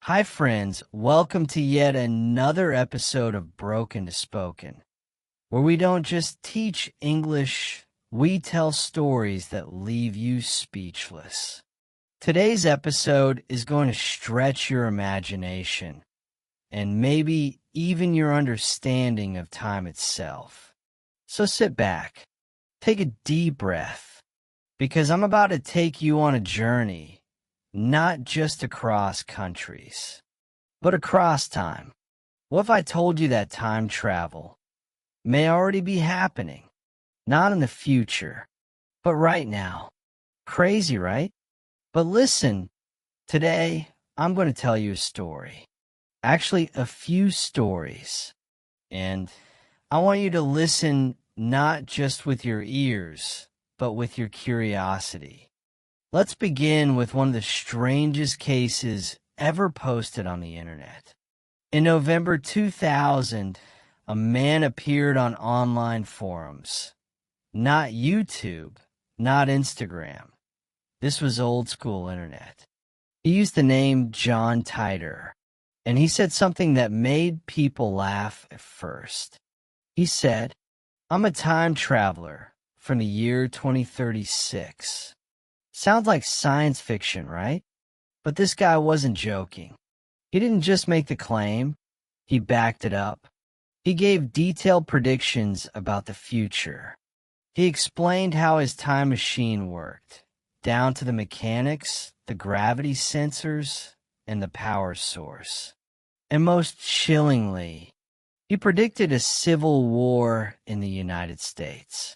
Hi, friends. Welcome to yet another episode of Broken to Spoken, where we don't just teach English, we tell stories that leave you speechless. Today's episode is going to stretch your imagination and maybe even your understanding of time itself. So sit back, take a deep breath, because I'm about to take you on a journey, not just across countries, but across time. What if I told you that time travel may already be happening? Not in the future, but right now. Crazy, right? But listen, today I'm going to tell you a story. Actually, a few stories. And I want you to listen not just with your ears, but with your curiosity. Let's begin with one of the strangest cases ever posted on the internet. In November 2000, a man appeared on online forums. Not YouTube, not Instagram. This was old school internet. He used the name John Titor, and he said something that made people laugh at first. He said, "I'm a time traveler from the year 2036. Sounds like science fiction, right? But this guy wasn't joking. He didn't just make the claim, he backed it up. He gave detailed predictions about the future. He explained how his time machine worked, down to the mechanics, the gravity sensors, and the power source. And most chillingly, he predicted a civil war in the United States.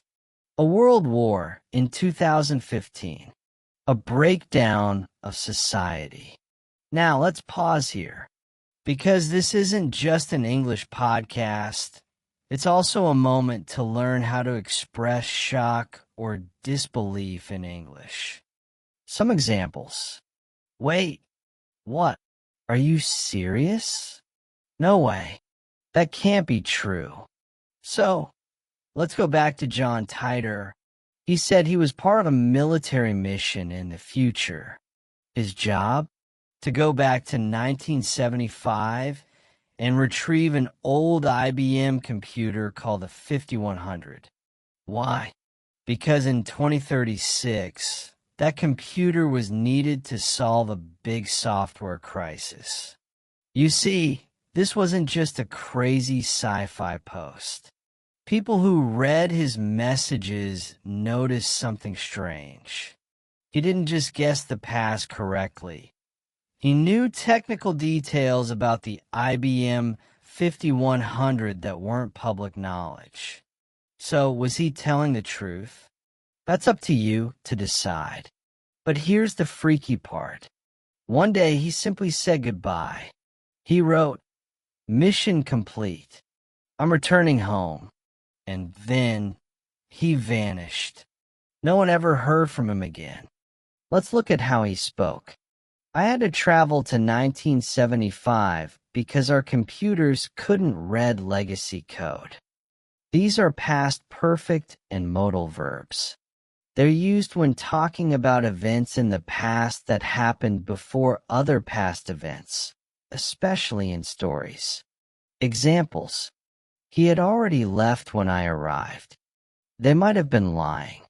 A world war in 2015. A breakdown of society. Now, let's pause here, because this isn't just an English podcast. It's also a moment to learn how to express shock or disbelief in English. Some examples. Wait, what? Are you serious? No way. That can't be true. So, let's go back to John Titor. He said he was part of a military mission in the future. His job? To go back to 1975 and retrieve an old IBM computer called the 5100. Why? Because in 2036, that computer was needed to solve a big software crisis. You see, this wasn't just a crazy sci-fi post. People who read his messages noticed something strange. He didn't just guess the past correctly. He knew technical details about the IBM 5100 that weren't public knowledge. So, was he telling the truth? That's up to you to decide. But here's the freaky part. One day, he simply said goodbye. He wrote, "Mission complete. I'm returning home." And then he vanished. No one ever heard from him again. Let's look at how he spoke. "I had to travel to 1975 because our computers couldn't read legacy code." These are past perfect and modal verbs. They're used when talking about events in the past that happened before other past events, especially in stories. Examples. "He had already left when I arrived." They might have been lying.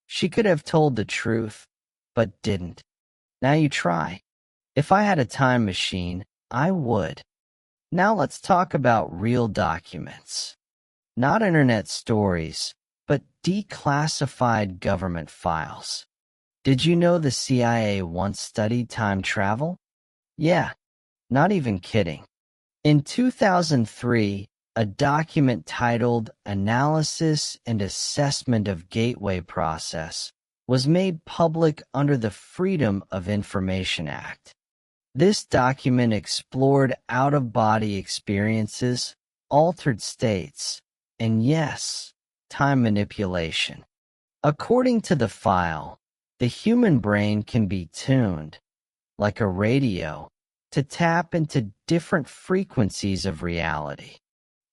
She could have told the truth, but didn't. Now you try. If I had a time machine, I would. Now let's talk about real documents. Not internet stories, but declassified government files. Did you know the CIA once studied time travel? Yeah, not even kidding. In 2003, a document titled Analysis and Assessment of Gateway Process was made public under the Freedom of Information Act. This document explored out-of-body experiences, altered states, and yes, time manipulation. According to the file, the human brain can be tuned, like a radio, to tap into different frequencies of reality.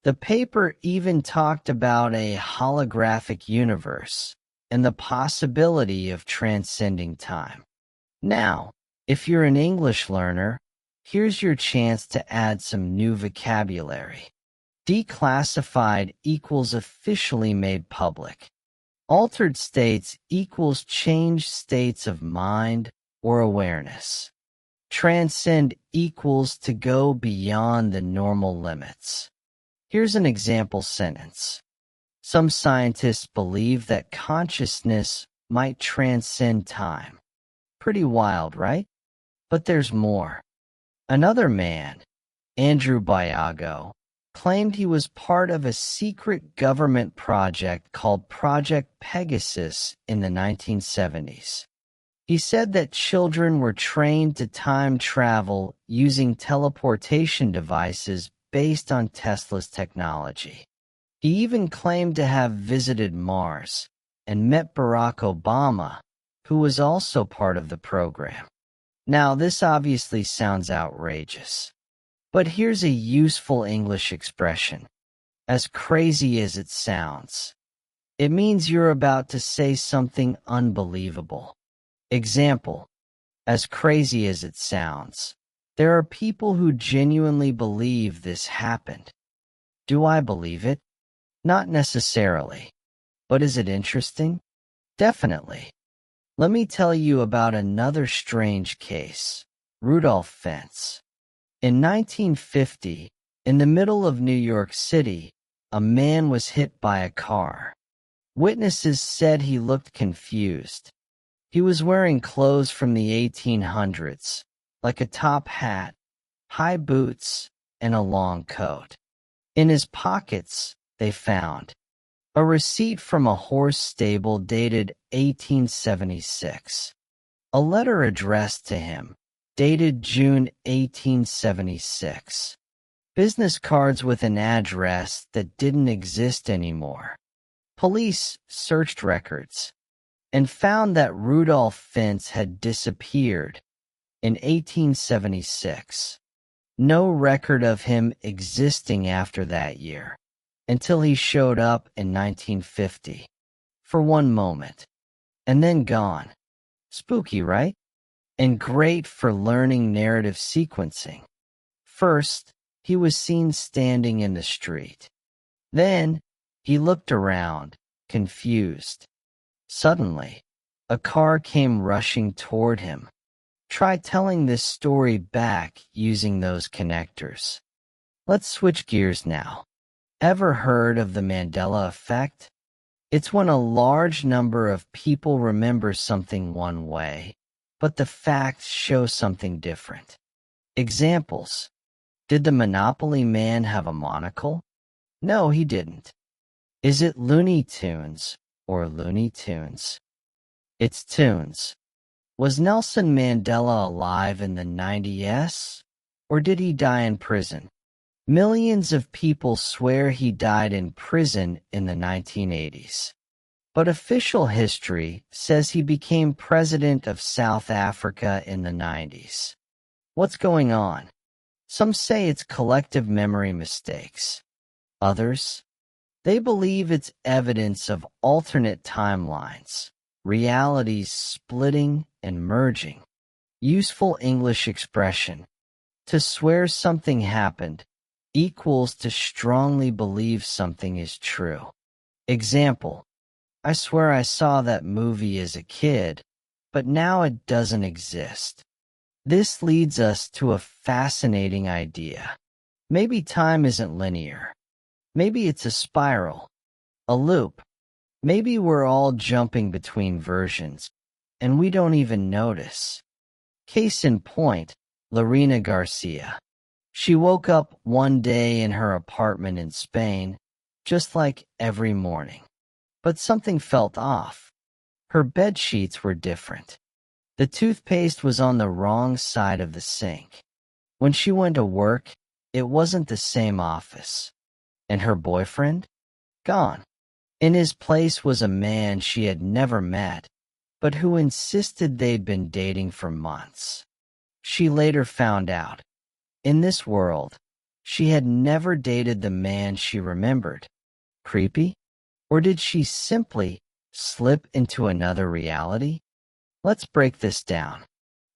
The paper even talked about a holographic universe and the possibility of transcending time. Now, if you're an English learner, Here's your chance to add some new vocabulary. Declassified equals officially made public. Altered states equals changed states of mind or awareness. Transcend equals to go beyond the normal limits. Here's an example sentence. Some scientists believe that consciousness might transcend time. Pretty wild, right? But there's more. Another man, Andrew Biago, claimed he was part of a secret government project called Project Pegasus in the 1970s. He said that children were trained to time travel using teleportation devices based on Tesla's technology. He even claimed to have visited Mars and met Barack Obama, who was also part of the program. Now, this obviously sounds outrageous, but here's a useful English expression. As crazy as it sounds, it means you're about to say something unbelievable. Example, as crazy as it sounds, there are people who genuinely believe this happened. Do I believe it? Not necessarily. But is it interesting? Definitely. Let me tell you about another strange case, Rudolph Fentz. In 1950, in the middle of New York City, a man was hit by a car. Witnesses said he looked confused. He was wearing clothes from the 1800s, like a top hat, high boots, and a long coat. In his pockets, they found a receipt from a horse stable dated 1876, a letter addressed to him dated June 1876, business cards with an address that didn't exist anymore. Police searched records and found that Rudolph Fentz had disappeared in 1876. No record of him existing after that year, until he showed up in 1950, for one moment, and then gone. Spooky, right? And great for learning narrative sequencing. First, he was seen standing in the street. Then, he looked around, confused. Suddenly, a car came rushing toward him. Try telling this story back using those connectors. Let's switch gears now. Ever heard of the Mandela effect? It's when a large number of people remember something one way, but the facts show something different. Examples. Did the Monopoly man have a monocle? No, he didn't. Is it Looney Tunes or Looney Tunes? It's Tunes. Was Nelson Mandela alive in the 90s, or did he die in prison? Millions of people swear he died in prison in the 1980s. But official history says he became president of South Africa in the 90s. What's going on? Some say it's collective memory mistakes. Others, they believe it's evidence of alternate timelines, realities splitting and merging. Useful English expression. To swear something happened equals to strongly believe something is true. Example. I swear I saw that movie as a kid, but now it doesn't exist. This leads us to a fascinating idea. Maybe time isn't linear. Maybe it's a spiral, a loop. Maybe we're all jumping between versions, and we don't even notice. Case in point, Lorena Garcia. She woke up one day in her apartment in Spain, just like every morning. But something felt off. Her bed sheets were different. The toothpaste was on the wrong side of the sink. When she went to work, it wasn't the same office. And her boyfriend? Gone. In his place was a man she had never met, but who insisted they'd been dating for months. She later found out. In this world, she had never dated the man she remembered. Creepy? Or did she simply slip into another reality? Let's break this down.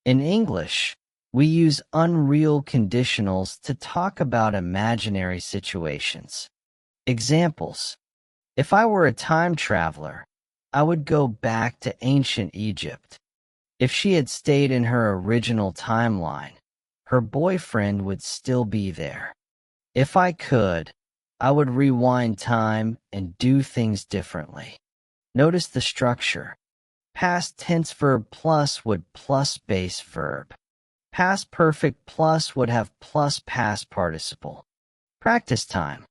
In English, We use unreal conditionals to talk about imaginary situations. Examples: if I were a time traveler, I would go back to ancient Egypt. If she had stayed in her original timeline, her boyfriend would still be there. If I could, I would rewind time and do things differently. Notice the structure. Past tense verb plus would plus base verb. Past perfect plus would have plus past participle. Practice time.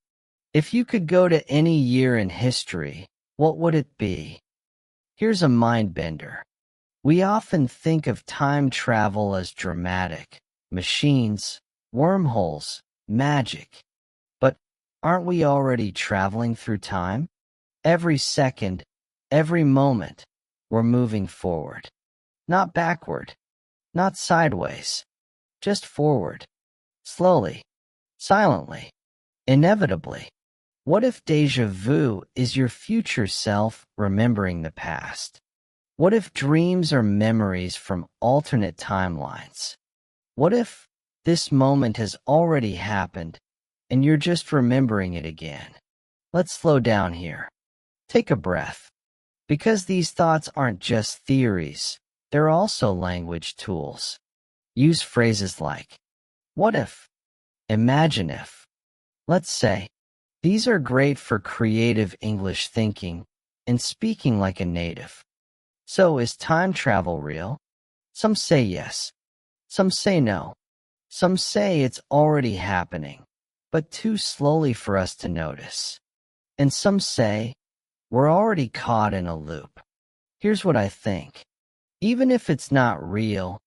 If you could go to any year in history, what would it be? Here's a mind bender. We often think of time travel as dramatic, machines, wormholes, magic. But aren't we already traveling through time? Every second, every moment, we're moving forward. Not backward, not sideways, just forward. Slowly, silently, inevitably. What if déjà vu is your future self remembering the past? What if dreams are memories from alternate timelines? What if this moment has already happened and you're just remembering it again? Let's slow down here. Take a breath. Because these thoughts aren't just theories, they're also language tools. Use phrases like, what if? Imagine if. Let's say, these are great for creative English thinking and speaking like a native. So is time travel real? Some say yes. Some say no. Some say it's already happening, but too slowly for us to notice. And some say we're already caught in a loop. Here's what I think. Even if it's not real,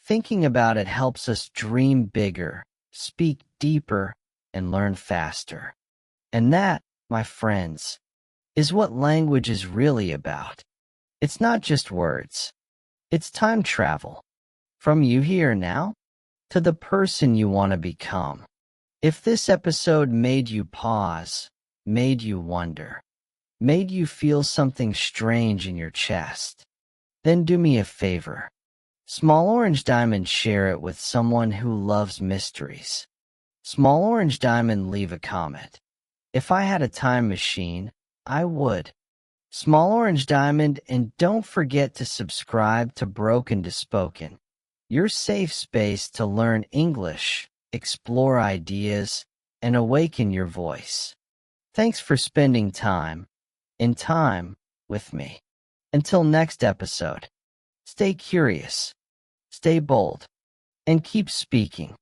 thinking about it helps us dream bigger, speak deeper, and learn faster. And that, my friends, is what language is really about. It's not just words. It's time travel. From you here now to the person you want to become. If this episode made you pause, made you wonder, made you feel something strange in your chest, then do me a favor. Small Orange Diamond, share it with someone who loves mysteries. Small Orange Diamond, leave a comment. If I had a time machine, I would. Small Orange Diamond, and don't forget to subscribe to Broken to Spoken, your safe space to learn English, explore ideas, and awaken your voice. Thanks for spending time in time with me. Until next episode, stay curious, stay bold, and keep speaking.